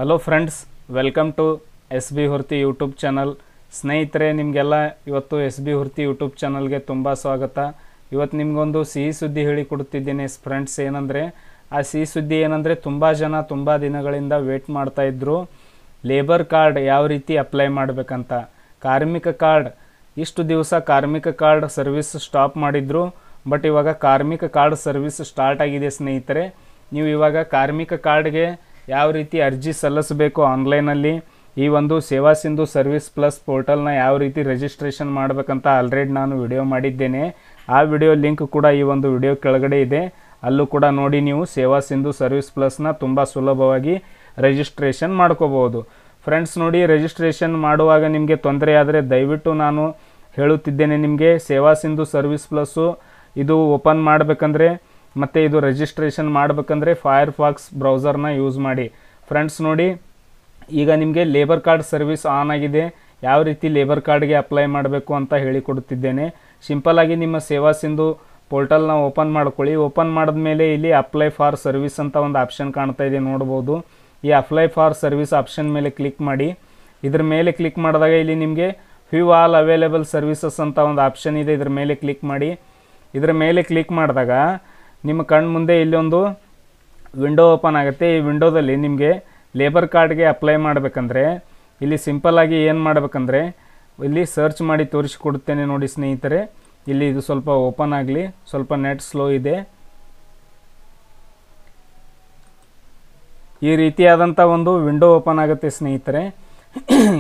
Hello friends, welcome to S B Hurthi YouTube channel. ಸ್ನೇಹಿತರೆ, ನಿಮಗೆಲ್ಲ ಇವತ್ತು ಎಸ್ ಬಿ ಹುರ್ತಿ ಯೂಟ್ಯೂಬ್ ಚಾನಲ್ಗೆ ತುಂಬ ಸ್ವಾಗತ. ಇವತ್ತು ನಿಮಗೊಂದು ಸಿಹಿ ಸುದ್ದಿ ಹೇಳಿಕೊಡುತ್ತಿದ್ದೇನೆ ಫ್ರೆಂಡ್ಸ್. ಏನಂದರೆ ಆ ಸಿಹಿ ಸುದ್ದಿ ಏನಂದರೆ, ತುಂಬ ಜನ ತುಂಬ ದಿನಗಳಿಂದ ವೇಟ್ ಮಾಡ್ತಾಯಿದ್ರು ಲೇಬರ್ ಕಾರ್ಡ್ ಯಾವ ರೀತಿ ಅಪ್ಲೈ ಮಾಡಬೇಕಂತ. ಕಾರ್ಮಿಕ ಕಾರ್ಡ್ ಇಷ್ಟು ದಿವಸ ಕಾರ್ಮಿಕ ಕಾರ್ಡ್ ಸರ್ವಿಸ್ ಸ್ಟಾಪ್ ಮಾಡಿದ್ರು, ಬಟ್ ಇವಾಗ ಕಾರ್ಮಿಕ ಕಾರ್ಡ್ ಸರ್ವಿಸ್ ಸ್ಟಾರ್ಟ್ ಆಗಿದೆ ಸ್ನೇಹಿತರೆ. ನೀವು ಇವಾಗ ಕಾರ್ಮಿಕ ಕಾರ್ಡ್ಗೆ ಯಾವ ರೀತಿ ಅರ್ಜಿ ಸಲ್ಲಿಸಬೇಕು ಆನ್ಲೈನಲ್ಲಿ, ಈ ಒಂದು ಸೇವಾ ಸಿಂಧು ಸರ್ವಿಸ್ ಪ್ಲಸ್ ಪೋರ್ಟಲ್ನ ಯಾವ ರೀತಿ ರಿಜಿಸ್ಟ್ರೇಷನ್ ಮಾಡಬೇಕಂತ ಆಲ್ರೆಡಿ ನಾನು ವಿಡಿಯೋ ಮಾಡಿದ್ದೇನೆ. ಆ ವಿಡಿಯೋ ಲಿಂಕ್ ಕೂಡ ಈ ಒಂದು ವಿಡಿಯೋ ಕೆಳಗಡೆ ಇದೆ, ಅಲ್ಲೂ ಕೂಡ ನೋಡಿ. ನೀವು ಸೇವಾ ಸಿಂಧು ಸರ್ವಿಸ್ ಪ್ಲಸ್ನ ತುಂಬ ಸುಲಭವಾಗಿ ರಿಜಿಸ್ಟ್ರೇಷನ್ ಮಾಡ್ಕೋಬೋದು ಫ್ರೆಂಡ್ಸ್. ನೋಡಿ, ರಿಜಿಸ್ಟ್ರೇಷನ್ ಮಾಡುವಾಗ ನಿಮಗೆ ತೊಂದರೆ ಆದರೆ ದಯವಿಟ್ಟು ನಾನು ಹೇಳುತ್ತಿದ್ದೇನೆ ನಿಮಗೆ, ಸೇವಾ ಸಿಂಧು ಸರ್ವಿಸ್ ಪ್ಲಸ್ಸು ಇದು ಓಪನ್ ಮಾಡಬೇಕಂದ್ರೆ ಮತ್ತು ಇದು ರಿಜಿಸ್ಟ್ರೇಷನ್ ಮಾಡಬೇಕಂದ್ರೆ ಫೈರ್ಫಾಕ್ಸ್ ಬ್ರೌಸರ್ನ ಯೂಸ್ ಮಾಡಿ ಫ್ರೆಂಡ್ಸ್. ನೋಡಿ, ಈಗ ನಿಮಗೆ ಲೇಬರ್ ಕಾರ್ಡ್ ಸರ್ವಿಸ್ ಆನ್ ಆಗಿದೆ. ಯಾವ ರೀತಿ ಲೇಬರ್ ಕಾರ್ಡ್ಗೆ ಅಪ್ಲೈ ಮಾಡಬೇಕು ಅಂತ ಹೇಳಿಕೊಡುತ್ತಿದ್ದೇನೆ. ಸಿಂಪಲ್ಲಾಗಿ ನಿಮ್ಮ ಸೇವಾ ಸಿಂಧು ಪೋರ್ಟಲ್ನ ಓಪನ್ ಮಾಡ್ಕೊಳ್ಳಿ. ಓಪನ್ ಮಾಡಿದ್ಮೇಲೆ ಇಲ್ಲಿ ಅಪ್ಲೈ ಫಾರ್ ಸರ್ವಿಸ್ ಅಂತ ಒಂದು ಆಪ್ಷನ್ ಕಾಣ್ತಾ ಇದೆ, ನೋಡ್ಬೋದು. ಈ ಅಪ್ಲೈ ಫಾರ್ ಸರ್ವಿಸ್ ಆಪ್ಷನ್ ಮೇಲೆ ಕ್ಲಿಕ್ ಮಾಡಿ. ಇದ್ರ ಮೇಲೆ ಕ್ಲಿಕ್ ಮಾಡಿದಾಗ ಇಲ್ಲಿ ನಿಮಗೆ ವ್ಯೂ ಆಲ್ ಅವೈಲೇಬಲ್ ಸರ್ವಿಸಸ್ ಅಂತ ಒಂದು ಆಪ್ಷನ್ ಇದೆ, ಇದ್ರ ಮೇಲೆ ಕ್ಲಿಕ್ ಮಾಡಿ. ಇದರ ಮೇಲೆ ಕ್ಲಿಕ್ ಮಾಡಿದಾಗ ನಿಮ್ಮ ಕಣ್ಣು ಮುಂದೆ ಇಲ್ಲಿ ಒಂದು ವಿಂಡೋ ಓಪನ್ ಆಗುತ್ತೆ. ಈ ವಿಂಡೋದಲ್ಲಿ ನಿಮಗೆ ಲೇಬರ್ ಕಾರ್ಡ್ಗೆ ಅಪ್ಲೈ ಮಾಡಬೇಕಂದ್ರೆ ಇಲ್ಲಿ ಸಿಂಪಲ್ಲಾಗಿ ಏನು ಮಾಡಬೇಕಂದ್ರೆ ಇಲ್ಲಿ ಸರ್ಚ್ ಮಾಡಿ ತೋರಿಸಿಕೊಡುತ್ತೇನೆ ನೋಡಿ ಸ್ನೇಹಿತರೆ. ಇಲ್ಲಿ ಇದು ಸ್ವಲ್ಪ ಓಪನ್ ಆಗಲಿ, ಸ್ವಲ್ಪ ನೆಟ್ ಸ್ಲೋ ಇದೆ. ಈ ರೀತಿಯಾದಂಥ ಒಂದು ವಿಂಡೋ ಓಪನ್ ಆಗುತ್ತೆ ಸ್ನೇಹಿತರೆ.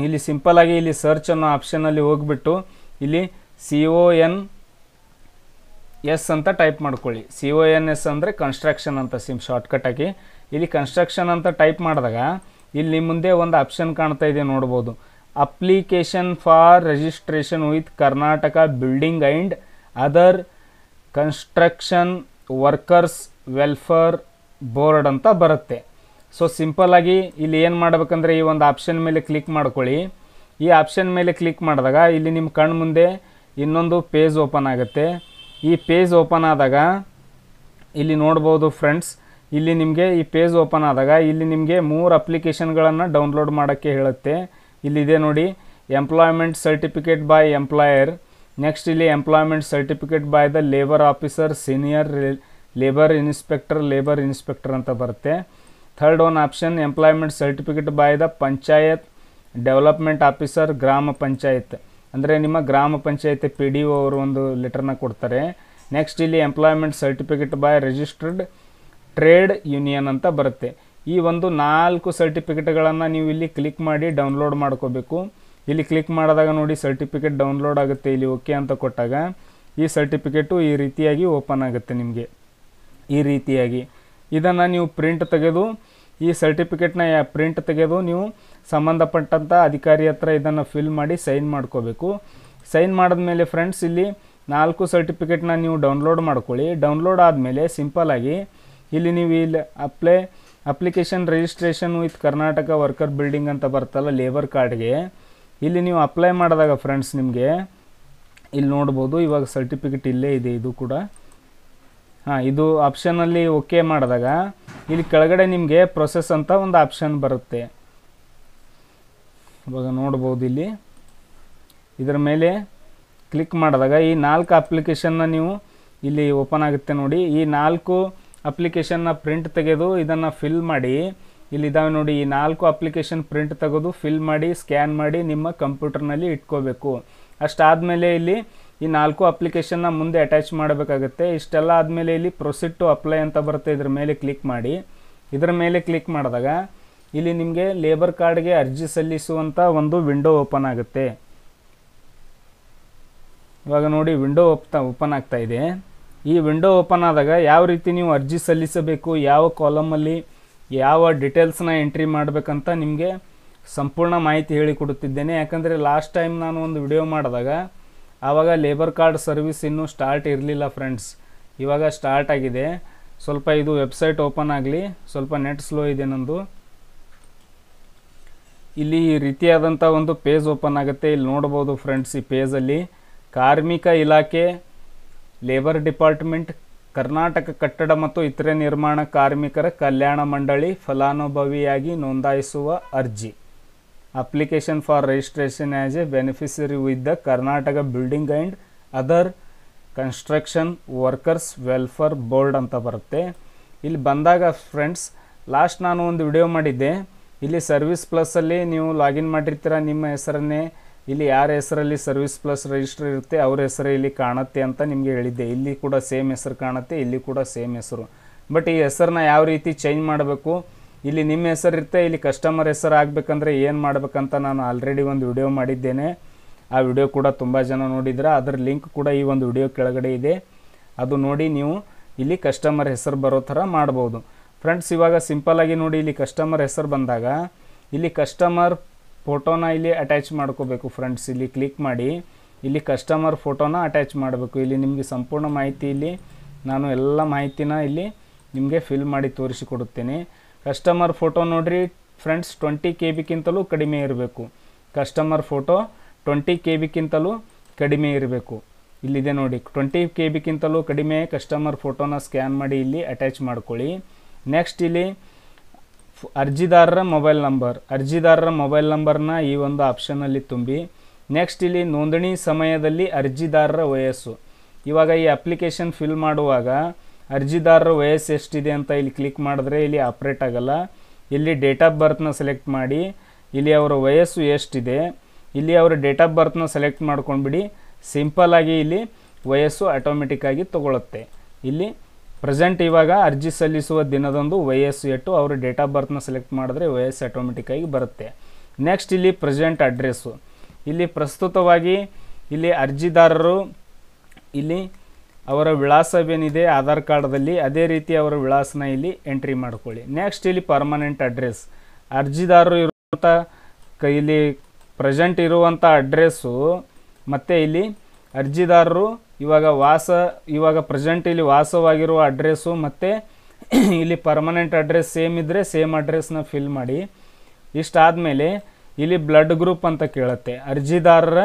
ಇಲ್ಲಿ ಸಿಂಪಲ್ಲಾಗಿ ಇಲ್ಲಿ ಸರ್ಚ್ ಅನ್ನೋ ಆಪ್ಷನಲ್ಲಿ ಹೋಗಿಬಿಟ್ಟು ಇಲ್ಲಿ CONS ಅಂತ ಟೈಪ್ ಮಾಡ್ಕೊಳ್ಳಿ. CONS ಅಂದರೆ ಕನ್ಸ್ಟ್ರಕ್ಷನ್ ಅಂತ ಶಾರ್ಟ್ಕಟ್ ಆಗಿ. ಇಲ್ಲಿ ಕನ್ಸ್ಟ್ರಕ್ಷನ್ ಅಂತ ಟೈಪ್ ಮಾಡಿದಾಗ ಇಲ್ಲಿ ಮುಂದೆ ಒಂದು ಆಪ್ಷನ್ ಕಾಣ್ತಾ ಇದೆ, ನೋಡ್ಬೋದು. Application for registration with Karnataka building and other construction workers welfare board ಅಂತ ಬರುತ್ತೆ. ಸೊ ಸಿಂಪಲ್ಲಾಗಿ ಇಲ್ಲಿ ಏನು ಮಾಡಬೇಕಂದ್ರೆ ಈ ಒಂದು ಆಪ್ಷನ್ ಮೇಲೆ ಕ್ಲಿಕ್ ಮಾಡ್ಕೊಳ್ಳಿ. ಈ ಆಪ್ಷನ್ ಮೇಲೆ ಕ್ಲಿಕ್ ಮಾಡಿದಾಗ ಇಲ್ಲಿ ನಿಮ್ಮ ಕಣ್ಣು ಮುಂದೆ ಇನ್ನೊಂದು ಪೇಜ್ ಓಪನ್ ಆಗುತ್ತೆ. ಈ ಪೇಜ್ ಓಪನ್ ಆದಾಗ ಇಲ್ಲಿ ನೋಡ್ಬೋದು ಫ್ರೆಂಡ್ಸ್, ಇಲ್ಲಿ ನಿಮಗೆ ಈ ಪೇಜ್ ಓಪನ್ ಆದಾಗ ಇಲ್ಲಿ ನಿಮಗೆ 3 ಅಪ್ಲಿಕೇಶನ್ಗಳನ್ನು ಡೌನ್ಲೋಡ್ ಮಾಡೋಕ್ಕೆ ಹೇಳುತ್ತೆ. ಇಲ್ಲಿದೆ ನೋಡಿ, employment certificate by employer. Next ಇಲ್ಲಿ employment certificate by the labour officer, senior labour inspector ಅಂತ ಬರುತ್ತೆ. Third one option employment certificate by the panchayat development officer, ಗ್ರಾಮ ಪಂಚಾಯತ್ ಅಂದರೆ ನಿಮ್ಮ ಗ್ರಾಮ ಪಂಚಾಯತ್ PDO ಅವರು ಒಂದು ಲೆಟರ್ನ ಕೊಡ್ತಾರೆ. ನೆಕ್ಸ್ಟ್ ಇಲ್ಲಿ employment certificate by registered trade union ಅಂತ ಬರುತ್ತೆ. ಈ ಒಂದು 4 ಸರ್ಟಿಫಿಕೇಟ್ಗಳನ್ನು ನೀವು ಇಲ್ಲಿ ಕ್ಲಿಕ್ ಮಾಡಿ ಡೌನ್ಲೋಡ್ ಮಾಡ್ಕೋಬೇಕು. ಇಲ್ಲಿ ಕ್ಲಿಕ್ ಮಾಡಿದಾಗ ನೋಡಿ ಸರ್ಟಿಫಿಕೇಟ್ ಡೌನ್ಲೋಡ್ ಆಗುತ್ತೆ. ಇಲ್ಲಿ ಓಕೆ ಅಂತ ಕೊಟ್ಟಾಗ ಈ ಸರ್ಟಿಫಿಕೇಟು ಈ ರೀತಿಯಾಗಿ ಓಪನ್ ಆಗುತ್ತೆ ನಿಮಗೆ. ಈ ರೀತಿಯಾಗಿ ಇದನ್ನು ನೀವು ಪ್ರಿಂಟ್ ತೆಗೆದು, ಈ ಸರ್ಟಿಫಿಕೇಟ್ನ ಪ್ರಿಂಟ್ ತೆಗೆದು ನೀವು ಸಂಬಂಧಪಟ್ಟಂಥ ಅಧಿಕಾರಿ ಹತ್ರ ಇದನ್ನು ಫಿಲ್ ಮಾಡಿ ಸೈನ್ ಮಾಡ್ಕೋಬೇಕು. ಸೈನ್ ಮಾಡಿದ್ಮೇಲೆ ಫ್ರೆಂಡ್ಸ್ ಇಲ್ಲಿ 4 ಸರ್ಟಿಫಿಕೇಟ್ನ ನೀವು ಡೌನ್ಲೋಡ್ ಮಾಡ್ಕೊಳ್ಳಿ. ಡೌನ್ಲೋಡ್ ಆದಮೇಲೆ ಸಿಂಪಲ್ಲಾಗಿ ಇಲ್ಲಿ ನೀವು ಇಲ್ಲಿ application registration with Karnataka worker building ಅಂತ ಬರ್ತಲ್ಲ ಲೇಬರ್ ಕಾರ್ಡ್ಗೆ, ಇಲ್ಲಿ ನೀವು ಅಪ್ಲೈ ಮಾಡಿದಾಗ ಫ್ರೆಂಡ್ಸ್ ನಿಮಗೆ ಇಲ್ಲಿ ನೋಡ್ಬೋದು. ಇವಾಗ ಸರ್ಟಿಫಿಕೇಟ್ ಇಲ್ಲೇ ಇದೆ, ಇದು ಕೂಡ ಇದು ಆಪ್ಷನಲ್ಲಿ ಓಕೆ ಮಾಡಿದಾಗ ಇಲ್ಲಿ ಕೆಳಗಡೆ ನಿಮಗೆ ಪ್ರೊಸೆಸ್ ಅಂತ ಒಂದು ಆಪ್ಷನ್ ಬರುತ್ತೆ. ಇವಾಗ ನೋಡ್ಬೋದು ಇಲ್ಲಿ ಇದರ ಮೇಲೆ ಕ್ಲಿಕ್ ಮಾಡಿದಾಗ ಈ 4 ಅಪ್ಲಿಕೇಶನ್ನ ನೀವು ಇಲ್ಲಿ ಓಪನ್ ಆಗುತ್ತೆ ನೋಡಿ. ಈ 4 ಅಪ್ಲಿಕೇಶನ್ನ ಪ್ರಿಂಟ್ ತೆಗೆದು ಇದನ್ನು ಫಿಲ್ ಮಾಡಿ. ಇಲ್ಲಿದ್ದಾವೆ ನೋಡಿ, ಈ 4 ಅಪ್ಲಿಕೇಶನ್ ಪ್ರಿಂಟ್ ತೆಗೆದು ಫಿಲ್ ಮಾಡಿ ಸ್ಕ್ಯಾನ್ ಮಾಡಿ ನಿಮ್ಮ ಕಂಪ್ಯೂಟರ್ನಲ್ಲಿ ಇಟ್ಕೋಬೇಕು. ಅಷ್ಟಾದಮೇಲೆ ಇಲ್ಲಿ ಈ 4 ಅಪ್ಲಿಕೇಶನ್ನ ಮುಂದೆ ಅಟ್ಯಾಚ್ ಮಾಡಬೇಕಾಗುತ್ತೆ. ಇಷ್ಟೆಲ್ಲ ಆದಮೇಲೆ ಇಲ್ಲಿ ಪ್ರೊಸೀಡ್ ಟು ಅಪ್ಲೈ ಅಂತ ಬರುತ್ತೆ, ಇದರ ಮೇಲೆ ಕ್ಲಿಕ್ ಮಾಡಿ. ಇದರ ಮೇಲೆ ಕ್ಲಿಕ್ ಮಾಡಿದಾಗ ಇಲ್ಲಿ ನಿಮಗೆ ಲೇಬರ್ ಕಾರ್ಡ್ಗೆ ಅರ್ಜಿ ಸಲ್ಲಿಸುವಂಥ ಒಂದು ವಿಂಡೋ ಓಪನ್ ಆಗುತ್ತೆ. ಇವಾಗ ನೋಡಿ ವಿಂಡೋ ಓಪನ್ ಆಗ್ತಾ ಇದೆ. ಈ ವಿಂಡೋ ಓಪನ್ ಆದಾಗ ಯಾವ ರೀತಿ ನೀವು ಅರ್ಜಿ ಸಲ್ಲಿಸಬೇಕು, ಯಾವ ಕಾಲಮಲ್ಲಿ ಯಾವ ಡೀಟೇಲ್ಸ್ನ ಎಂಟ್ರಿ ಮಾಡಬೇಕಂತ ನಿಮಗೆ ಸಂಪೂರ್ಣ ಮಾಹಿತಿ ಹೇಳಿಕೊಡುತ್ತಿದ್ದೇನೆ. ಯಾಕಂದರೆ ಲಾಸ್ಟ್ ಟೈಮ್ ನಾನು ಒಂದು ವಿಡಿಯೋ ಮಾಡಿದಾಗ ಆವಾಗ ಲೇಬರ್ ಕಾರ್ಡ್ ಸರ್ವಿಸ್ ಇನ್ನೂ ಸ್ಟಾರ್ಟ್ ಇರಲಿಲ್ಲ ಫ್ರೆಂಡ್ಸ್. ಇವಾಗ ಸ್ಟಾರ್ಟ್ ಆಗಿದೆ. ಸ್ವಲ್ಪ ಇದು ವೆಬ್ಸೈಟ್ ಓಪನ್ ಆಗಲಿ, ಸ್ವಲ್ಪ ನೆಟ್ ಸ್ಲೋ ಇದೆ ನಂದು. ಇಲ್ಲಿ ಈ ರೀತಿಯಾದಂಥ ಒಂದು ಪೇಜ್ ಓಪನ್ ಆಗುತ್ತೆ. ಇಲ್ಲಿ ನೋಡ್ಬೋದು ಫ್ರೆಂಡ್ಸ್, ಈ ಪೇಜಲ್ಲಿ ಕಾರ್ಮಿಕ ಇಲಾಖೆ, ಲೇಬರ್ ಡಿಪಾರ್ಟ್ಮೆಂಟ್, ಕರ್ನಾಟಕ ಕಟ್ಟಡ ಮತ್ತು ಇತರೆ ನಿರ್ಮಾಣ ಕಾರ್ಮಿಕರ ಕಲ್ಯಾಣ ಮಂಡಳಿ ಫಲಾನುಭವಿಯಾಗಿ ನೋಂದಾಯಿಸುವ ಅರ್ಜಿ. Application for registration as A beneficiary with the Karnataka building and other construction workers welfare board ಅಂತ ಬರುತ್ತೆ. ಇಲ್ಲಿ ಬಂದಾಗ ಫ್ರೆಂಡ್ಸ್ ಲಾಸ್ಟ್ ನಾನು ಒಂದು ವಿಡಿಯೋ ಮಾಡಿದ್ದೆ. ಇಲ್ಲಿ ಸರ್ವಿಸ್ ಪ್ಲಸ್ಸಲ್ಲಿ ನೀವು ಲಾಗಿನ್ ಮಾಡಿರ್ತೀರ, ನಿಮ್ಮ ಹೆಸರನ್ನೇ ಇಲ್ಲಿ ಯಾರ ಹೆಸರಲ್ಲಿ ಸರ್ವಿಸ್ ಪ್ಲಸ್ ರಿಜಿಸ್ಟರ್ ಇರುತ್ತೆ ಅವ್ರ ಹೆಸರು ಇಲ್ಲಿ ಕಾಣುತ್ತೆ ಅಂತ ನಿಮಗೆ ಹೇಳಿದ್ದೆ. ಇಲ್ಲಿ ಕೂಡ ಸೇಮ್ ಹೆಸರು ಕಾಣುತ್ತೆ, ಇಲ್ಲಿ ಕೂಡ ಸೇಮ್ ಹೆಸರು. ಬಟ್ ಈ ಹೆಸರನ್ನ ಯಾವ ರೀತಿ ಚೇಂಜ್ ಮಾಡಬೇಕು, ಇಲ್ಲಿ ನಿಮ್ಮ ಹೆಸರು ಇರುತ್ತೆ, ಇಲ್ಲಿ ಕಸ್ಟಮರ್ ಹೆಸರು ಆಗಬೇಕಂದ್ರೆ ಏನು ಮಾಡಬೇಕಂತ ನಾನು ಆಲ್ರೆಡಿ ಒಂದು ವಿಡಿಯೋ ಮಾಡಿದ್ದೇನೆ. ಆ ವಿಡಿಯೋ ಕೂಡ ತುಂಬ ಜನ ನೋಡಿದ್ರೆ, ಅದರ ಲಿಂಕ್ ಕೂಡ ಈ ಒಂದು ವಿಡಿಯೋ ಕೆಳಗಡೆ ಇದೆ. ಅದು ನೋಡಿ ನೀವು ಇಲ್ಲಿ ಕಸ್ಟಮರ್ ಹೆಸರು ಬರೋ ಥರ ಮಾಡ್ಬೋದು. ಫ್ರೆಂಡ್ಸ್ ಇವಾಗ ಸಿಂಪಲ್ಲಾಗಿ ನೋಡಿ, ಇಲ್ಲಿ ಕಸ್ಟಮರ್ ಹೆಸರು ಬಂದಾಗ ಇಲ್ಲಿ ಕಸ್ಟಮರ್ ಫೋಟೋನ ಇಲ್ಲಿ ಅಟ್ಯಾಚ್ ಮಾಡ್ಕೋಬೇಕು. ಫ್ರೆಂಡ್ಸ್ ಇಲ್ಲಿ ಕ್ಲಿಕ್ ಮಾಡಿ ಇಲ್ಲಿ ಕಸ್ಟಮರ್ ಫೋಟೋನ ಅಟ್ಯಾಚ್ ಮಾಡಬೇಕು. ಇಲ್ಲಿ ನಿಮಗೆ ಸಂಪೂರ್ಣ ಮಾಹಿತಿ ಇಲ್ಲಿ ನಾನು ಎಲ್ಲ ಮಾಹಿತಿನ ಇಲ್ಲಿ ನಿಮಗೆ ಫಿಲ್ ಮಾಡಿ ತೋರಿಸಿಕೊಡುತ್ತೇನೆ. ಕಸ್ಟಮರ್ ಫೋಟೋ ನೋಡಿರಿ ಫ್ರೆಂಡ್ಸ್ 20 KB ಕಡಿಮೆ ಇರಬೇಕು. ಕಸ್ಟಮರ್ ಫೋಟೋ 20 KB ಕಡಿಮೆ ಇರಬೇಕು. ಇಲ್ಲಿದೆ ನೋಡಿ 20 KB ಕಡಿಮೆ ಕಸ್ಟಮರ್ ಫೋಟೋನ ಸ್ಕ್ಯಾನ್ ಮಾಡಿ ಇಲ್ಲಿ ಅಟ್ಯಾಚ್ ಮಾಡ್ಕೊಳ್ಳಿ. ನೆಕ್ಸ್ಟ್ ಇಲ್ಲಿ ಅರ್ಜಿದಾರರ ಮೊಬೈಲ್ ನಂಬರ್ನ ಈ ಒಂದು ಆಪ್ಷನಲ್ಲಿ ತುಂಬಿ. ನೆಕ್ಸ್ಟ್ ಇಲ್ಲಿ ನೋಂದಣಿ ಸಮಯದಲ್ಲಿ ಅರ್ಜಿದಾರರ ವಯಸ್ಸು. ಇವಾಗ ಈ ಅಪ್ಲಿಕೇಶನ್ ಫಿಲ್ ಮಾಡುವಾಗ ಅರ್ಜಿದಾರರ ವಯಸ್ಸು ಎಷ್ಟಿದೆ ಅಂತ ಇಲ್ಲಿ ಕ್ಲಿಕ್ ಮಾಡಿದ್ರೆ ಇಲ್ಲಿ ಆಪ್ರೇಟ್ ಆಗಲ್ಲ. ಇಲ್ಲಿ ಡೇಟ್ ಆಫ್ ಬರ್ತ್ನ ಸೆಲೆಕ್ಟ್ ಮಾಡಿ ಇಲ್ಲಿ ಅವರ ವಯಸ್ಸು ಎಷ್ಟಿದೆ ಇಲ್ಲಿ ಅವರ ಡೇಟ್ ಆಫ್ ಬರ್ತ್ನ ಸೆಲೆಕ್ಟ್ ಮಾಡ್ಕೊಂಡ್ಬಿಡಿ. ಸಿಂಪಲ್ಲಾಗಿ ಇಲ್ಲಿ ವಯಸ್ಸು ಆಟೋಮೆಟಿಕ್ಕಾಗಿ ತಗೊಳುತ್ತೆ. ಇಲ್ಲಿ ಪ್ರೆಸೆಂಟ್ ಇವಾಗ ಅರ್ಜಿ ಸಲ್ಲಿಸುವ ದಿನದಂದು ವಯಸ್ಸು ಎಟ್ಟು ಅವರು ಡೇಟ್ ಆಫ್ ಬರ್ತ್ನ ಸೆಲೆಕ್ಟ್ ಮಾಡಿದ್ರೆ ವಯಸ್ಸು ಆಟೋಮೆಟಿಕ್ಕಾಗಿ ಬರುತ್ತೆ. ನೆಕ್ಸ್ಟ್ ಇಲ್ಲಿ ಪ್ರೆಸೆಂಟ್ ಅಡ್ರೆಸ್ಸು. ಇಲ್ಲಿ ಪ್ರಸ್ತುತವಾಗಿ ಇಲ್ಲಿ ಅರ್ಜಿದಾರರು ಇಲ್ಲಿ ಅವರ ವಿಳಾಸವೇನಿದೆ ಆಧಾರ್ ಕಾರ್ಡ್ದಲ್ಲಿ ಅದೇ ರೀತಿ ಅವರ ವಿಳಾಸನ ಇಲ್ಲಿ ಎಂಟ್ರಿ ಮಾಡ್ಕೊಳ್ಳಿ. ನೆಕ್ಸ್ಟ್ ಇಲ್ಲಿ ಪರ್ಮನೆಂಟ್ ಅಡ್ರೆಸ್. ಅರ್ಜಿದಾರರು ಇರುವಂಥ ಇಲ್ಲಿ ಪ್ರೆಸೆಂಟ್ ಇರುವಂಥ ಅಡ್ರೆಸ್ಸು ಮತ್ತು ಇಲ್ಲಿ ಅರ್ಜಿದಾರರು ಇವಾಗ ಪ್ರೆಸೆಂಟ್ ಇಲ್ಲಿ ವಾಸವಾಗಿರುವ ಅಡ್ರೆಸ್ಸು ಮತ್ತು ಇಲ್ಲಿ ಪರ್ಮನೆಂಟ್ ಅಡ್ರೆಸ್ ಸೇಮ್ ಇದ್ದರೆ ಸೇಮ್ ಅಡ್ರೆಸ್ನ ಫಿಲ್ ಮಾಡಿ. ಇಷ್ಟಾದಮೇಲೆ ಇಲ್ಲಿ ಬ್ಲಡ್ ಗ್ರೂಪ್ ಅಂತ ಕೇಳುತ್ತೆ. ಅರ್ಜಿದಾರರ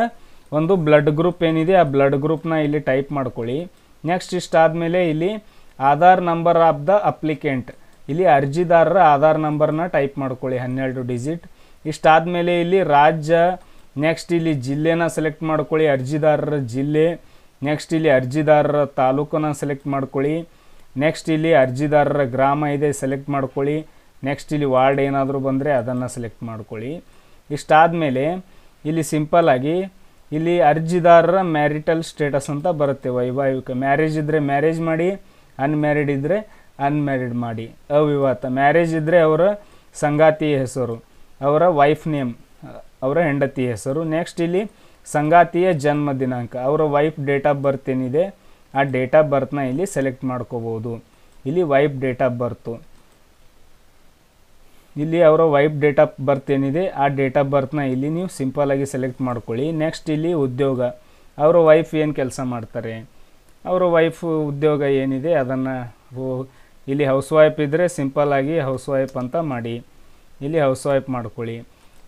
ಒಂದು ಬ್ಲಡ್ ಗ್ರೂಪ್ ಏನಿದೆ ಆ ಬ್ಲಡ್ ಗ್ರೂಪ್ನ ಇಲ್ಲಿ ಟೈಪ್ ಮಾಡ್ಕೊಳ್ಳಿ. ನೆಕ್ಸ್ಟ್ ಇಷ್ಟಾದಮೇಲೆ ಇಲ್ಲಿ Aadhaar number of the applicant. ಇಲ್ಲಿ ಅರ್ಜಿದಾರರ ಆಧಾರ್ ನಂಬರ್ನ ಟೈಪ್ ಮಾಡ್ಕೊಳ್ಳಿ 12 ಡಿಜಿಟ್. ಇಷ್ಟಾದಮೇಲೆ ಇಲ್ಲಿ ರಾಜ್ಯ, ನೆಕ್ಸ್ಟ್ ಇಲ್ಲಿ ಜಿಲ್ಲೆನ ಸೆಲೆಕ್ಟ್ ಮಾಡ್ಕೊಳ್ಳಿ, ಅರ್ಜಿದಾರರ ಜಿಲ್ಲೆ. ನೆಕ್ಸ್ಟ್ ಇಲ್ಲಿ ಅರ್ಜಿದಾರರ ತಾಲೂಕನ್ನ ಸೆಲೆಕ್ಟ್ ಮಾಡ್ಕೊಳ್ಳಿ. ನೆಕ್ಸ್ಟ್ ಇಲ್ಲಿ ಅರ್ಜಿದಾರರ ಗ್ರಾಮ ಇದೆ ಸೆಲೆಕ್ಟ್ ಮಾಡ್ಕೊಳ್ಳಿ. ನೆಕ್ಸ್ಟ್ ಇಲ್ಲಿ ವಾರ್ಡ್ ಏನಾದರೂ ಬಂದರೆ ಅದನ್ನು ಸೆಲೆಕ್ಟ್ ಮಾಡ್ಕೊಳ್ಳಿ. ಇಷ್ಟಾದಮೇಲೆ ಇಲ್ಲಿ ಸಿಂಪಲ್ಲಾಗಿ ಇಲ್ಲಿ ಅರ್ಜಿದಾರರ ಮ್ಯಾರಿಟಲ್ ಸ್ಟೇಟಸ್ ಅಂತ ಬರುತ್ತೆ. ವೈವಾಹಿಕ ಮ್ಯಾರೇಜ್ ಇದ್ದರೆ ಮ್ಯಾರೇಜ್ ಮಾಡಿ, ಅನ್ಮ್ಯಾರಿಡ್ ಇದ್ದರೆ ಅನ್ಮ್ಯಾರಿಡ್ ಮಾಡಿ. ಅವಿವಾಹಿತ ಮ್ಯಾರೇಜ್ ಇದ್ದರೆ ಅವರ ಸಂಗಾತಿಯ ಹೆಸರು, ಅವರ ವೈಫ್ ನೇಮ್, ಅವರ ಹೆಂಡತಿಯ ಹೆಸರು. ನೆಕ್ಸ್ಟ್ ಇಲ್ಲಿ ಸಂಗಾತಿಯ ಜನ್ಮ ದಿನಾಂಕ, ಅವರ ವೈಫ್ ಡೇಟ್ ಆಫ್ ಬರ್ತ್ ಏನಿದೆ ಆ ಡೇಟ್ ಆಫ್ ಬರ್ತ್ನ ಇಲ್ಲಿ ಸೆಲೆಕ್ಟ್ ಮಾಡ್ಕೋಬೋದು. ಇಲ್ಲಿ ವೈಫ್ ಡೇಟ್ ಆಫ್ ಬರ್ತು, ಇಲ್ಲಿ ಅವರ ವೈಫ್ ಡೇಟ್ ಆಫ್ ಬರ್ತ್ ಏನಿದೆ ಆ ಡೇಟ್ ಆಫ್ ಬರ್ತ್ನ ಇಲ್ಲಿ ನೀವು ಸಿಂಪಲ್ಲಾಗಿ ಸೆಲೆಕ್ಟ್ ಮಾಡ್ಕೊಳ್ಳಿ. ನೆಕ್ಸ್ಟ್ ಇಲ್ಲಿ ಉದ್ಯೋಗ, ಅವರ ವೈಫ್ ಏನು ಕೆಲಸ ಮಾಡ್ತಾರೆ, ಅವರ ವೈಫ್ ಉದ್ಯೋಗ ಏನಿದೆ ಅದನ್ನು ಇಲ್ಲಿ ಹೌಸ್ ವೈಫ್ ಇದ್ದರೆ ಸಿಂಪಲ್ಲಾಗಿ ಹೌಸ್ ವೈಫ್ ಅಂತ ಮಾಡಿ ಇಲ್ಲಿ ಹೌಸ್ ವೈಫ್ ಮಾಡ್ಕೊಳ್ಳಿ.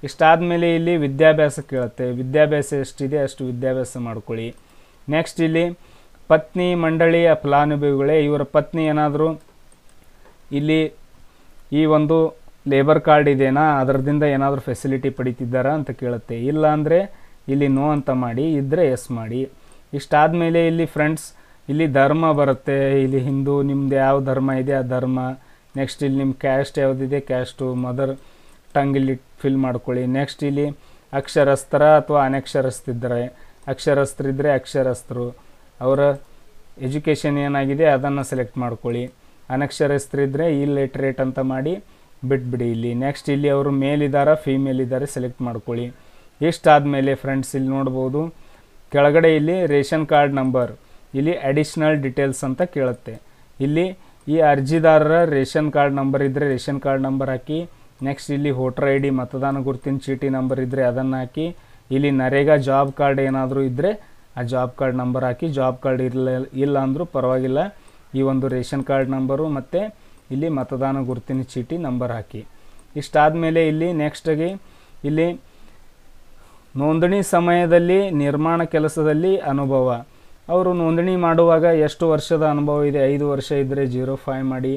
ಇಷ್ಟಾದಮೇಲೆ ಇಲ್ಲಿ ವಿದ್ಯಾಭ್ಯಾಸ ಕೇಳುತ್ತೆ, ವಿದ್ಯಾಭ್ಯಾಸ ಎಷ್ಟಿದೆ ಅಷ್ಟು ವಿದ್ಯಾಭ್ಯಾಸ ಮಾಡ್ಕೊಳ್ಳಿ. ನೆಕ್ಸ್ಟ್ ಇಲ್ಲಿ ಪತ್ನಿ ಮಂಡಳಿಯ ಫಲಾನುಭವಿಗಳೇ, ಇವರ ಪತ್ನಿ ಏನಾದರೂ ಇಲ್ಲಿ ಈ ಒಂದು ಲೇಬರ್ ಕಾರ್ಡ್ ಇದೆನಾ ಅದರದಿಂದ ಏನಾದರೂ ಫೆಸಿಲಿಟಿ ಪಡಿತಿದ್ದಾರಾ ಅಂತ ಕೇಳುತ್ತೆ. ಇಲ್ಲ ಅಂದರೆ ಇಲ್ಲಿ ನೋ ಅಂತ ಮಾಡಿ, ಇದ್ದರೆ ಎಸ್ ಮಾಡಿ. ಇಷ್ಟಾದಮೇಲೆ ಇಲ್ಲಿ ಫ್ರೆಂಡ್ಸ್ ಇಲ್ಲಿ ಧರ್ಮ ಬರುತ್ತೆ. ಇಲ್ಲಿ ಹಿಂದೂ, ನಿಮ್ಮದು ಯಾವ ಧರ್ಮ ಇದೆ ಆ ಧರ್ಮ. ನೆಕ್ಸ್ಟ್ ಇಲ್ಲಿ ನಿಮ್ಮ ಕ್ಯಾಸ್ಟ್ ಯಾವುದಿದೆ ಕ್ಯಾಸ್ಟು, ಮದರ್ ಟಂಗ್ ಇಲ್ಲಿ ಫಿಲ್ ಮಾಡ್ಕೊಳ್ಳಿ. ನೆಕ್ಸ್ಟ್ ಇಲ್ಲಿ ಅಕ್ಷರಸ್ಥರ ಅಥವಾ ಅನಕ್ಷರಸ್ಥಿದ್ದರೆ, ಅಕ್ಷರಸ್ಥರಿದ್ದರೆ ಅಕ್ಷರಸ್ಥರು, ಅವರ ಎಜುಕೇಷನ್ ಏನಾಗಿದೆ ಅದನ್ನು ಸೆಲೆಕ್ಟ್ ಮಾಡ್ಕೊಳ್ಳಿ. ಅನಕ್ಷರಸ್ಥರಿದ್ದರೆ ಇಲ್ಲಿಟ್ರೇಟ್ ಅಂತ ಮಾಡಿ ಬಿಟ್ಬಿಡಿ ಇಲ್ಲಿ. ನೆಕ್ಸ್ಟ್ ಇಲ್ಲಿ ಅವರು ಮೇಲಿದ್ದಾರೆ ಫೀಮೇಲ್ ಇದ್ದಾರೆ ಸೆಲೆಕ್ಟ್ ಮಾಡ್ಕೊಳ್ಳಿ. ಇಷ್ಟಾದಮೇಲೆ ಫ್ರೆಂಡ್ಸ್ ಇಲ್ಲಿ ನೋಡ್ಬೋದು ಕೆಳಗಡೆ ಇಲ್ಲಿ ರೇಷನ್ ಕಾರ್ಡ್ ನಂಬರ್, ಇಲ್ಲಿ ಅಡಿಷ್ನಲ್ ಡೀಟೇಲ್ಸ್ ಅಂತ ಕೇಳುತ್ತೆ. ಇಲ್ಲಿ ಈ ಅರ್ಜಿದಾರರ ರೇಷನ್ ಕಾರ್ಡ್ ನಂಬರ್ ಇದ್ದರೆ ರೇಷನ್ ಕಾರ್ಡ್ ನಂಬರ್ ಹಾಕಿ. ನೆಕ್ಸ್ಟ್ ಇಲ್ಲಿ ವೋಟರ್ ID ಮತದಾನ ಗುರುತಿನ ಚೀಟಿ ನಂಬರ್ ಇದ್ದರೆ ಅದನ್ನು ಹಾಕಿ. ಇಲ್ಲಿ ನರೇಗಾ ಜಾಬ್ ಕಾರ್ಡ್ ಏನಾದರೂ ಇದ್ದರೆ ಆ ಜಾಬ್ ಕಾರ್ಡ್ ನಂಬರ್ ಹಾಕಿ. ಜಾಬ್ ಕಾರ್ಡ್ ಇಲ್ಲ ಅಂದರೂ ಪರವಾಗಿಲ್ಲ, ಈ ಒಂದು ರೇಷನ್ ಕಾರ್ಡ್ ನಂಬರು ಮತ್ತು ಇಲ್ಲಿ ಮತದಾನ ಗುರುತಿನ ಚೀಟಿ ನಂಬರ್ ಹಾಕಿ. ಇಷ್ಟಾದಮೇಲೆ ಇಲ್ಲಿ ನೆಕ್ಸ್ಟಾಗಿ ಇಲ್ಲಿ ನೋಂದಣಿ ಸಮಯದಲ್ಲಿ ನಿರ್ಮಾಣ ಕೆಲಸದಲ್ಲಿ ಅನುಭವ, ಅವರು ನೋಂದಣಿ ಮಾಡುವಾಗ ಎಷ್ಟು ವರ್ಷದ ಅನುಭವ ಇದೆ, 5 ವರ್ಷ ಇದ್ದರೆ 0.5 ಮಾಡಿ,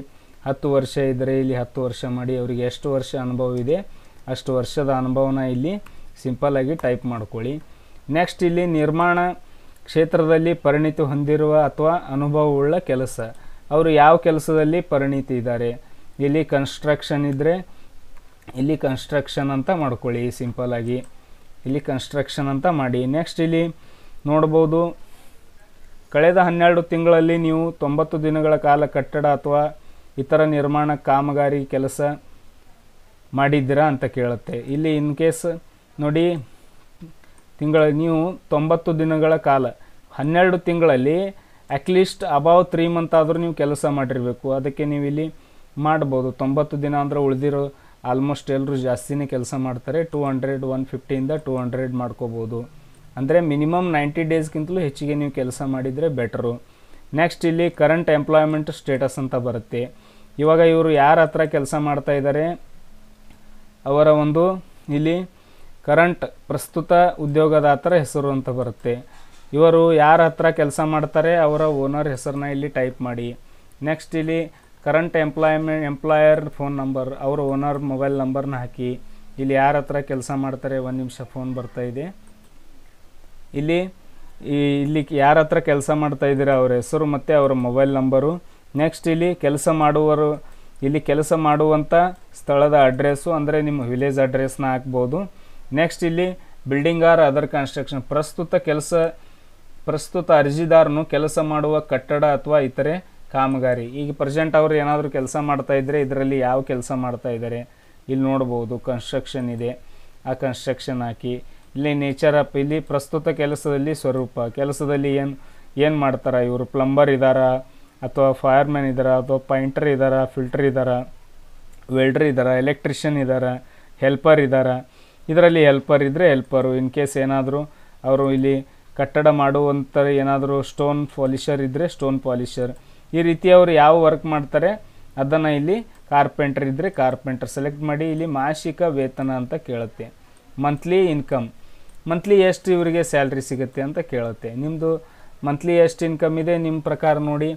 10 ವರ್ಷ ಇದ್ದರೆ ಇಲ್ಲಿ 10 ವರ್ಷ ಮಾಡಿ. ಅವರಿಗೆ ಎಷ್ಟು ವರ್ಷ ಅನುಭವ ಇದೆ ಅಷ್ಟು ವರ್ಷದ ಅನುಭವನ ಇಲ್ಲಿ ಸಿಂಪಲ್ಲಾಗಿ ಟೈಪ್ ಮಾಡ್ಕೊಳ್ಳಿ. ನೆಕ್ಸ್ಟ್ ಇಲ್ಲಿ ನಿರ್ಮಾಣ ಕ್ಷೇತ್ರದಲ್ಲಿ ಪರಿಣಿತಿ ಹೊಂದಿರುವ ಅಥವಾ ಅನುಭವವುಳ್ಳ ಕೆಲಸ, ಅವರು ಯಾವ ಕೆಲಸದಲ್ಲಿ ಪರಿಣಿತಿ ಇದ್ದಾರೆ. ಇಲ್ಲಿ ಕನ್ಸ್ಟ್ರಕ್ಷನ್ ಇದ್ದರೆ ಇಲ್ಲಿ ಕನ್ಸ್ಟ್ರಕ್ಷನ್ ಅಂತ ಮಾಡ್ಕೊಳ್ಳಿ, ಸಿಂಪಲ್ಲಾಗಿ ಇಲ್ಲಿ ಕನ್ಸ್ಟ್ರಕ್ಷನ್ ಅಂತ ಮಾಡಿ. ನೆಕ್ಸ್ಟ್ ಇಲ್ಲಿ ನೋಡ್ಬೋದು, ಕಳೆದ 12 ತಿಂಗಳಲ್ಲಿ ನೀವು 90 ದಿನಗಳ ಕಾಲ ಕಟ್ಟಡ ಅಥವಾ ಇತರ ನಿರ್ಮಾಣ ಕಾಮಗಾರಿ ಕೆಲಸ ಮಾಡಿದ್ದೀರಾ ಅಂತ ಕೇಳುತ್ತೆ. ಇಲ್ಲಿ ಇನ್ ಕೇಸ್ ನೋಡಿ, ನೀವು 90 ದಿನಗಳ ಕಾಲ 12 ತಿಂಗಳಲ್ಲಿ ಅಟ್ಲೀಸ್ಟ್ ಅಬೌವ್ 3 ಮಂತ್ ಆದರೂ ನೀವು ಕೆಲಸ ಮಾಡಿರಬೇಕು. ಅದಕ್ಕೆ ನೀವು ಇಲ್ಲಿ ಮಾಡ್ಬೋದು. 90 ದಿನ ಅಂದರೆ ಉಳಿದಿರೋ ಆಲ್ಮೋಸ್ಟ್ ಎಲ್ಲರೂ ಜಾಸ್ತಿನೇ ಕೆಲಸ ಮಾಡ್ತಾರೆ. 200, 150ಇಂದ 200 ಮಾಡ್ಕೋಬೋದು. ಅಂದರೆ ಮಿನಿಮಮ್ 90 ಡೇಸ್ಗಿಂತಲೂ ಹೆಚ್ಚಿಗೆ ನೀವು ಕೆಲಸ ಮಾಡಿದರೆ ಬೆಟರು. ನೆಕ್ಸ್ಟ್ ಇಲ್ಲಿ ಕರೆಂಟ್ ಎಂಪ್ಲಾಯ್ಮೆಂಟ್ ಸ್ಟೇಟಸ್ ಅಂತ ಬರುತ್ತೆ. ಇವಾಗ ಇವರು ಯಾರ ಹತ್ರ ಕೆಲಸ ಮಾಡ್ತಾ ಇದ್ದಾರೆ ಅವರ ಒಂದು ಇಲ್ಲಿ ಕರೆಂಟ್ ಪ್ರಸ್ತುತ ಉದ್ಯೋಗದಾತರ ಹೆಸರು ಅಂತ ಬರುತ್ತೆ. ಇವರು ಯಾರ ಹತ್ರ ಕೆಲಸ ಮಾಡ್ತಾರೆ ಅವರ ಓನರ್ ಹೆಸರನ್ನ ಇಲ್ಲಿ ಟೈಪ್ ಮಾಡಿ. ನೆಕ್ಸ್ಟ್ ಇಲ್ಲಿ ಕರೆಂಟ್ ಎಂಪ್ಲಾಯರ್ ಫೋನ್ ನಂಬರ್, ಅವರ ಓನರ್ ಮೊಬೈಲ್ ನಂಬರ್ನ ಹಾಕಿ. ಇಲ್ಲಿ ಯಾರ ಹತ್ರ ಕೆಲಸ ಮಾಡ್ತಾರೆ, 1 ನಿಮಿಷ ಫೋನ್ ಬರ್ತಾ ಇದೆ. ಇಲ್ಲಿ ಯಾರ ಹತ್ರ ಕೆಲಸ ಮಾಡ್ತಾ ಇದ್ದೀರಾ ಅವರ ಹೆಸರು ಮತ್ತು ಅವರ ಮೊಬೈಲ್ ನಂಬರು. ನೆಕ್ಸ್ಟ್ ಇಲ್ಲಿ ಕೆಲಸ ಮಾಡುವಂಥ ಸ್ಥಳದ ಅಡ್ರೆಸ್ಸು, ಅಂದರೆ ನಿಮ್ಮ ವಿಲೇಜ್ ಅಡ್ರೆಸ್ನ ಹಾಕ್ಬೋದು. ನೆಕ್ಸ್ಟ್ ಇಲ್ಲಿ ಬಿಲ್ಡಿಂಗ್ ಆರ್ ಅದರ್ ಕನ್ಸ್ಟ್ರಕ್ಷನ್, ಪ್ರಸ್ತುತ ಅರ್ಜಿದಾರನು ಕೆಲಸ ಮಾಡುವ ಕಟ್ಟಡ ಅಥವಾ ಇತರೆ ಕಾಮಗಾರಿ. ಈಗ ಪ್ರೆಸೆಂಟ್ ಅವರು ಏನಾದರೂ ಕೆಲಸ ಮಾಡ್ತಾ ಇದ್ದರೆ ಇದರಲ್ಲಿ ಯಾವ ಕೆಲಸ ಮಾಡ್ತಾ ಇದ್ದಾರೆ ಇಲ್ಲಿ ನೋಡ್ಬೋದು. ಕನ್ಸ್ಟ್ರಕ್ಷನ್ ಇದೆ, ಆ ಕನ್ಸ್ಟ್ರಕ್ಷನ್ ಹಾಕಿ. ಇಲ್ಲಿ ನೇಚರ್ ಆಫ್, ಇಲ್ಲಿ ಪ್ರಸ್ತುತ ಕೆಲಸದಲ್ಲಿ ಸ್ವರೂಪ, ಕೆಲಸದಲ್ಲಿ ಏನು ಮಾಡ್ತಾರೆ ಇವರು, ಪ್ಲಂಬರ್ ಇದ್ದಾರಾ ಅಥವಾ ಫೈರ್ಮ್ಯಾನ್ ಇದ್ದಾರಾ ಅಥವಾ ಪೈಂಟರ್ ಇದ್ದಾರಾ, ಫಿಲ್ಟರ್ ಇದ್ದಾರಾ, ವೆಲ್ಡರ್ ಇದ್ದಾರಾ, ಎಲೆಕ್ಟ್ರಿಷಿಯನ್ ಇದ್ದಾರಾ, ಹೆಲ್ಪರ್ ಇದ್ದಾರಾ. ಇದರಲ್ಲಿ ಹೆಲ್ಪರ್ ಇದ್ದರೆ ಹೆಲ್ಪರು. ಇನ್ ಕೇಸ್ ಏನಾದರೂ ಅವರು ಇಲ್ಲಿ ಕಟ್ಟಡ ಮಾಡುವಂಥ ಏನಾದರೂ ಸ್ಟೋನ್ ಪಾಲಿಷರ್ ಇದ್ದರೆ ಸ್ಟೋನ್ ಪಾಲಿಷರ್. ಈ ರೀತಿ ಅವರು ಯಾವ ವರ್ಕ್ ಮಾಡ್ತಾರೆ ಅದನ್ನು ಇಲ್ಲಿ ಕಾರ್ಪೆಂಟರ್ ಇದ್ದರೆ ಕಾರ್ಪೆಂಟರ್ ಸೆಲೆಕ್ಟ್ ಮಾಡಿ. ಇಲ್ಲಿ ಮಾಸಿಕ ವೇತನ ಅಂತ ಕೇಳುತ್ತೆ. ಮಂತ್ಲಿ ಇನ್ಕಮ್, ಮಂತ್ಲಿ ಎಷ್ಟು ಇವರಿಗೆ ಸ್ಯಾಲ್ರಿ ಸಿಗುತ್ತೆ ಅಂತ ಕೇಳುತ್ತೆ. ನಿಮ್ಮದು ಮಂತ್ಲಿ ಎಷ್ಟು ಇನ್ಕಮ್ ಇದೆ ನಿಮ್ಮ ಪ್ರಕಾರ ನೋಡಿ.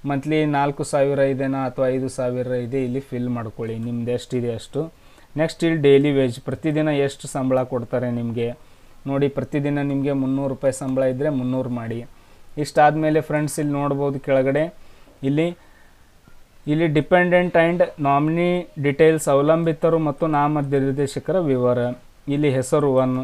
ಮಂತ್ಲಿ 4,000 ಇದೆನಾ ಅಥವಾ 5,000 ಇದೆ, ಇಲ್ಲಿ ಫಿಲ್ ಮಾಡ್ಕೊಳ್ಳಿ ನಿಮ್ದು ಎಷ್ಟಿದೆ ಅಷ್ಟು. ನೆಕ್ಸ್ಟ್ ಇಲ್ಲಿ ಡೈಲಿ ವೇಜ್, ಪ್ರತಿದಿನ ಎಷ್ಟು ಸಂಬಳ ಕೊಡ್ತಾರೆ ನಿಮಗೆ ನೋಡಿ. ಪ್ರತಿದಿನ ನಿಮಗೆ 300 ರೂಪಾಯಿ ಸಂಬಳ ಇದ್ದರೆ 300 ಮಾಡಿ. ಇಷ್ಟಾದಮೇಲೆ ಫ್ರೆಂಡ್ಸ್ ಇಲ್ಲಿ ನೋಡ್ಬೋದು ಕೆಳಗಡೆ ಇಲ್ಲಿ ಡಿಪೆಂಡೆಂಟ್ ಆ್ಯಂಡ್ ನಾಮಿನಿ ಡೀಟೇಲ್ಸ್, ಅವಲಂಬಿತರು ಮತ್ತು ನಾಮನಿರ್ದೇಶಕರ ವಿವರ. ಇಲ್ಲಿ ಹೆಸರು 1,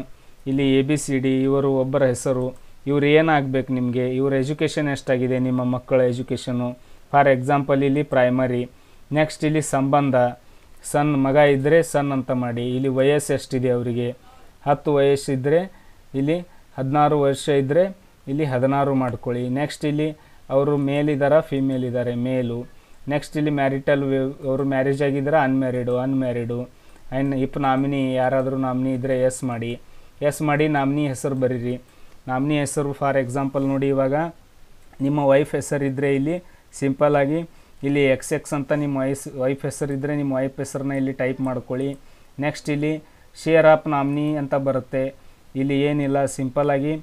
ಇಲ್ಲಿ ABCD, ಇವರು ಒಬ್ಬರ ಹೆಸರು, ಇವ್ರು ಏನಾಗಬೇಕು ನಿಮಗೆ, ಇವ್ರ ಎಜುಕೇಷನ್ ಎಷ್ಟಾಗಿದೆ, ನಿಮ್ಮ ಮಕ್ಕಳ ಎಜುಕೇಷನು. ಫಾರ್ ಎಕ್ಸಾಂಪಲ್ ಇಲ್ಲಿ ಪ್ರೈಮರಿ. ನೆಕ್ಸ್ಟ್ ಇಲ್ಲಿ ಸಂಬಂಧ, ಸನ್ ಮಗ ಇದ್ದರೆ ಸನ್ ಅಂತ ಮಾಡಿ. ಇಲ್ಲಿ ವಯಸ್ಸು ಎಷ್ಟಿದೆ ಅವರಿಗೆ, 10 ವಯಸ್ಸಿದ್ದರೆ ಇಲ್ಲಿ 16 ವರ್ಷ ಇದ್ದರೆ ಇಲ್ಲಿ 16 ಮಾಡ್ಕೊಳ್ಳಿ. ನೆಕ್ಸ್ಟ್ ಇಲ್ಲಿ ಅವರು ಮೇಲ್ ಇದ್ದಾರಾ ಫಿಮೇಲ್ ಇದ್ದಾರೆ, ಮೇಲು. ನೆಕ್ಸ್ಟ್ ಇಲ್ಲಿ ಮ್ಯಾರಿಟಲ್, ಅವರು ಮ್ಯಾರೇಜ್ ಆಗಿದ್ದಾರೆ ಅನ್ಮ್ಯಾರಿಡು. ಇಫ್ ನಾಮಿನಿ, ಯಾರಾದರೂ ನಾಮಿನಿ ಇದ್ದರೆ ಎಸ್ ಮಾಡಿ ನಾಮಿನಿ ಹೆಸರು ಬರೀರಿ. ನಾಮಿನಿ ಹೆಸರು ಫಾರ್ ಎಕ್ಸಾಂಪಲ್ ನೋಡಿ, ಇವಾಗ ನಿಮ್ಮ ವೈಫ್ ಹೆಸರಿದ್ದರೆ ಇಲ್ಲಿ ಸಿಂಪಲ್ಲಾಗಿ ಇಲ್ಲಿ XX ಅಂತ ನಿಮ್ಮ ವೈಫ್ ಹೆಸರಿದ್ದರೆ ನಿಮ್ಮ ವೈಫ್ ಹೆಸರನ್ನ ಇಲ್ಲಿ ಟೈಪ್ ಮಾಡ್ಕೊಳ್ಳಿ. ನೆಕ್ಸ್ಟ್ ಇಲ್ಲಿ ಶೇರ್ ಆಫ್ ನಾಮಿನಿ ಅಂತ ಬರುತ್ತೆ. ಇಲ್ಲಿ ಏನಿಲ್ಲ, ಸಿಂಪಲ್ಲಾಗಿ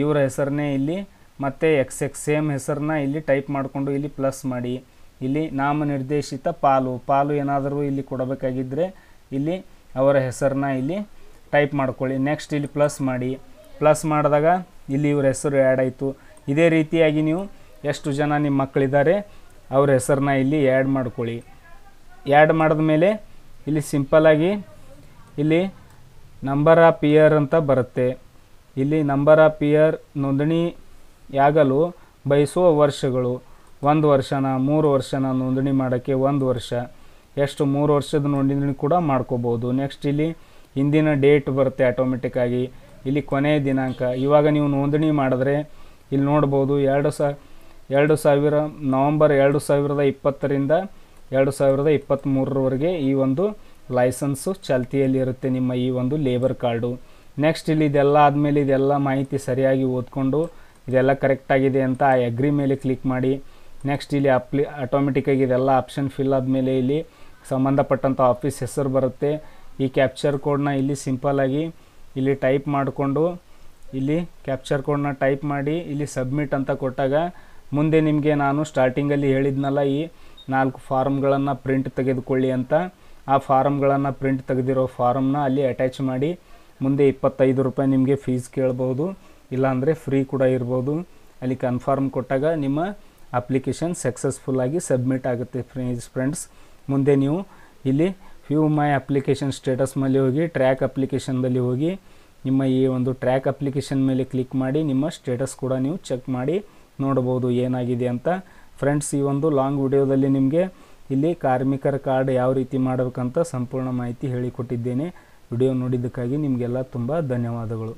ಇವರ ಹೆಸರನ್ನೇ ಇಲ್ಲಿ ಮತ್ತು XX ಸೇಮ್ ಹೆಸರನ್ನ ಇಲ್ಲಿ ಟೈಪ್ ಮಾಡಿಕೊಂಡು ಇಲ್ಲಿ ಪ್ಲಸ್ ಮಾಡಿ. ಇಲ್ಲಿ ನಾಮನಿರ್ದೇಶಿತ ಪಾಲು ಏನಾದರೂ ಇಲ್ಲಿ ಕೊಡಬೇಕಾಗಿದ್ದರೆ ಇಲ್ಲಿ ಅವರ ಹೆಸರನ್ನ ಇಲ್ಲಿ ಟೈಪ್ ಮಾಡ್ಕೊಳ್ಳಿ. ನೆಕ್ಸ್ಟ್ ಇಲ್ಲಿ ಪ್ಲಸ್ ಮಾಡಿ. ಪ್ಲಸ್ ಮಾಡಿದಾಗ ಇಲ್ಲಿ ಇವ್ರ ಹೆಸರು ಆ್ಯಡ್ ಆಯಿತು. ಇದೇ ರೀತಿಯಾಗಿ ನೀವು ಎಷ್ಟು ಜನ ನಿಮ್ಮ ಮಕ್ಕಳಿದ್ದಾರೆ ಅವ್ರ ಹೆಸರನ್ನ ಇಲ್ಲಿ ಆ್ಯಡ್ ಮಾಡ್ಕೊಳ್ಳಿ. ಆ್ಯಡ್ ಮಾಡಿದ ಮೇಲೆ ಇಲ್ಲಿ ಸಿಂಪಲ್ಲಾಗಿ ಇಲ್ಲಿ ನಂಬರ್ ಆಫ್ ಇಯರ್ ಅಂತ ಬರುತ್ತೆ. ಇಲ್ಲಿ ನಂಬರ್ ಆಫ್ ಇಯರ್, ನೋಂದಣಿಯಾಗಲು ಬಯಸುವ ವರ್ಷಗಳು, 1 ವರ್ಷನ 3 ವರ್ಷನ ನೋಂದಣಿ ಮಾಡೋಕ್ಕೆ 1 ವರ್ಷ, ಎಷ್ಟು 3 ವರ್ಷದ ನೋಂದಣಿ ಕೂಡ ಮಾಡ್ಕೋಬೋದು. ನೆಕ್ಸ್ಟ್ ಇಲ್ಲಿ ಹಿಂದಿನ ಡೇಟ್ ಬರುತ್ತೆ ಆಟೋಮೆಟಿಕ್ಕಾಗಿ. ಇಲ್ಲಿ ಕೊನೆಯ ದಿನಾಂಕ, ಇವಾಗ ನೀವು ನೋಂದಣಿ ಮಾಡಿದ್ರೆ ಇಲ್ಲಿ ನೋಡ್ಬೋದು 2000 ನವಂಬರ್ 2020ರಿಂದ 2023ರವರೆಗೆ ಈ ಒಂದು ಲೈಸೆನ್ಸು ಚಾಲ್ತಿಯಲ್ಲಿ ಇರುತ್ತೆ ನಿಮ್ಮ ಈ ಒಂದು ಲೇಬರ್ ಕಾರ್ಡು. ನೆಕ್ಸ್ಟ್ ಇಲ್ಲಿ ಇದೆಲ್ಲ ಆದಮೇಲೆ ಇದೆಲ್ಲ ಮಾಹಿತಿ ಸರಿಯಾಗಿ ಓದ್ಕೊಂಡು ಇದೆಲ್ಲ ಕರೆಕ್ಟಾಗಿದೆ ಅಂತ ಅಗ್ರಿ ಮೇಲೆ ಕ್ಲಿಕ್ ಮಾಡಿ. ನೆಕ್ಸ್ಟ್ ಇಲ್ಲಿ ಆಟೋಮೆಟಿಕ್ಕಾಗಿ ಇದೆಲ್ಲ ಆಪ್ಷನ್ ಫಿಲ್ ಆದಮೇಲೆ ಇಲ್ಲಿ ಸಂಬಂಧಪಟ್ಟಂಥ ಆಫೀಸ್ ಹೆಸರು ಬರುತ್ತೆ. ಈ ಕ್ಯಾಪ್ಚರ್ ಕೋಡ್ನ ಇಲ್ಲಿ ಸಿಂಪಲ್ಲಾಗಿ ಇಲ್ಲಿ ಟೈಪ್ ಮಾಡಿಕೊಂಡು ಇಲ್ಲಿ ಕ್ಯಾಪ್ಚರ್ ಕೋಡ್ನ ಟೈಪ್ ಮಾಡಿ ಇಲ್ಲಿ ಸಬ್ಮಿಟ್ ಅಂತ ಕೊಟ್ಟಾಗ ಮುಂದೆ ನಿಮಗೆ ನಾನು ಸ್ಟಾರ್ಟಿಂಗಲ್ಲಿ ಹೇಳಿದ್ನಲ್ಲ ಈ 4 ಫಾರ್ಮ್ಗಳನ್ನು ಪ್ರಿಂಟ್ ತೆಗೆದುಕೊಳ್ಳಿ ಅಂತ, ಆ ಫಾರಮ್ಗಳನ್ನು ಪ್ರಿಂಟ್ ತೆಗೆದಿರೋ ಫಾರಮ್ನ ಅಲ್ಲಿ ಅಟ್ಯಾಚ್ ಮಾಡಿ ಮುಂದೆ 25 ರೂಪಾಯಿ ನಿಮಗೆ ಫೀಸ್ ಕೇಳ್ಬೋದು, ಇಲ್ಲಾಂದರೆ ಫ್ರೀ ಕೂಡ ಇರ್ಬೋದು. ಅಲ್ಲಿ ಕನ್ಫರ್ಮ್ ಕೊಟ್ಟಾಗ ನಿಮ್ಮ ಅಪ್ಲಿಕೇಶನ್ ಸಕ್ಸಸ್ಫುಲ್ಲಾಗಿ ಸಬ್ಮಿಟ್ ಆಗುತ್ತೆ ಫ್ರೆಂಡ್ಸ್. ಮುಂದೆ ನೀವು ಇಲ್ಲಿ ವ್ಯೂ ಮೈ ಅಪ್ಲಿಕೇಶನ್ ಸ್ಟೇಟಸ್ ಮೇಲೆ ಹೋಗಿ ಟ್ರ್ಯಾಕ್ ಅಪ್ಲಿಕೇಶನ್ದಲ್ಲಿ ಹೋಗಿ ನಿಮ್ಮ ಈ ಒಂದು ಟ್ರ್ಯಾಕ್ ಅಪ್ಲಿಕೇಶನ್ ಮೇಲೆ ಕ್ಲಿಕ್ ಮಾಡಿ ನಿಮ್ಮ ಸ್ಟೇಟಸ್ ಕೂಡ ನೀವು ಚೆಕ್ ಮಾಡಿ ನೋಡ್ಬೋದು ಏನಾಗಿದೆ ಅಂತ. ಫ್ರೆಂಡ್ಸ್, ಈ ಒಂದು ಲಾಂಗ್ ವಿಡಿಯೋದಲ್ಲಿ ನಿಮಗೆ ಇಲ್ಲಿ ಕಾರ್ಮಿಕರ ಕಾರ್ಡ್ ಯಾವ ರೀತಿ ಮಾಡಬೇಕಂತ ಸಂಪೂರ್ಣ ಮಾಹಿತಿ ಹೇಳಿಕೊಟ್ಟಿದ್ದೇನೆ. ವಿಡಿಯೋ ನೋಡಿದ್ದಕ್ಕಾಗಿ ನಿಮಗೆಲ್ಲ ತುಂಬ ಧನ್ಯವಾದಗಳು.